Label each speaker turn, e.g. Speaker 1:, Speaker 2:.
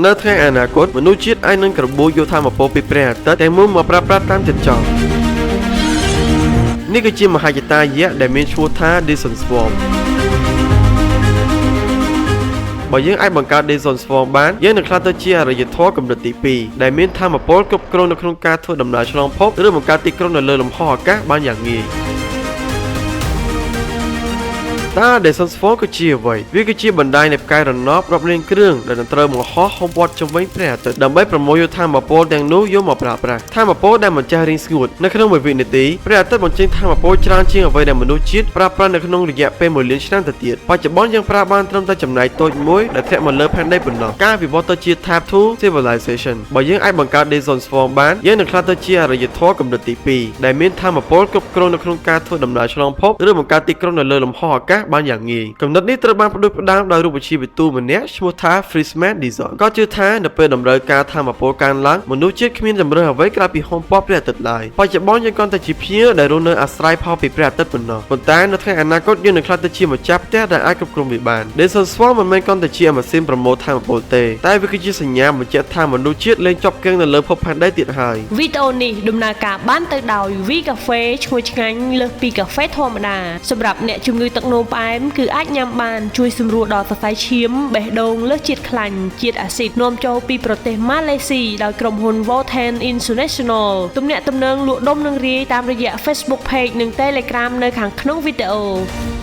Speaker 1: នៅថ្ងៃអនាគតមនុស្សជាតិអាចនឹងក្របួនយកថាមពលពីព្រះអាទិត្យតែមួយមកប្រើប្រាស់តាមចិត្តចង់នេះគឺជាមហាយតាយៈដែលមានឈ្មោះថា Dyson Swarm បើយើងអាចបង្កើត Dyson Swarm បានយើងនឹងក្លាយទៅជាអរិយធម៌កម្រិតទី2ដែលមានថាមពលគ្រប់គ្រងនៅក្នុងការធ្វើដំណើរឆ្លងភពឬបង្កើតទីក្រុងនៅលើលំហអាកាសបានយ៉ាងងាយតើ Dyson Swarm គឺជាអ្វីវាគឺជាបណ្ដាញនៃផ្កាយរណបរាប់លានគ្រឿងដែលនឹងត្រូវបង្ហោះហុំព័ទ្ធជុំវិញព្រះអាទិត្យដើម្បីប្រមូលយកថាមពលទាំងនោះយកមកប្រើប្រាស់ថាមពលដែលមិនចេះរីងស្ងួតនៅក្នុងមួយវិនាទីព្រះអាទិត្យបញ្ចេញថាមពលច្រើនជាងអ្វីដែលមនុស្សជាតិប្រើប្រាស់នៅក្នុងរយៈពេល1លានឆ្នាំទៅទៀតបច្ចុប្បន្នយើងប្រើបានត្រឹមតែចំណែកតូចមួយដែលធ្លាក់មកលើផែនដីប៉ុណ្ណោះការវិវត្តទៅជា Type 2 Civilization បើយើងអាចបង្កើត Dyson Swarm បានយើងនឹងក្លាយទៅជាអរិយធម៌កម្រិតទី2ដែលមានថាមពលគ្រប់គ្រងនៅក្នុងការធ្វើដំណើរឆ្លងភពឬបង្កើតទីក្រុងនៅលើលំហអាកាសបានយ៉ាងងាយគំនិតនេះត្រូវបានផ្ដួចផ្ដើមដោយរូបវិទ្យាវិទូម្នាក់ឈ្មោះថា Friedman Dyson ក៏ជឿថានៅពេលតម្រូវការថាមពលកើនឡើងមនុស្សជាតិគ្មានជំរឿនអ្វីក្រៅពីហុំព័ទ្ធព្រះអាទិត្យឡើយបច្ចុប្បន្នយើងគ្រាន់តែជាភ្ញៀវដែលរស់នៅអាស្រ័យផលពីព្រះអាទិត្យប៉ុណ្ណោះប៉ុន្តែនៅថ្ងៃអនាគតយើងនឹងក្លាយទៅជាម្ចាស់ផ្ទះដែលអាចគ្រប់គ្រងវាបាន Dyson Swarm មិនមែនគ្រាន់តែជាម៉ាស៊ីនប្រមូលថាមពលទេតែវាគឺជាសញ្ញាបញ្ជាក់ថាមនុស្សជាតិលែងជាប់គាំងនៅលើភពផែនដីទៀតហើយ
Speaker 2: វីដេអូនេះដំណើរការបានទៅដោយ V Cafe ឈ្ងុយឆ្ងាញ់លើសពីកាហ្វេធម្មតាសម្រាប់អ្នកជំងឺទឹកនោមផ្អែមគឺអាចញ៉ាំបានជួយសម្រួលដល់សរសៃឈាមបេះដូងលើសជាតិខ្លាញ់ជាតិអាស៊ីតនាំចូលពីប្រទេសម៉ាឡេស៊ីដោយក្រុមហ៊ុន Voltan International ទំនាក់ទំនងលក់ដុំនឹងរាយតាមរយៈ Facebook Page និង Telegram នៅខាងក្នុងវីដេអូ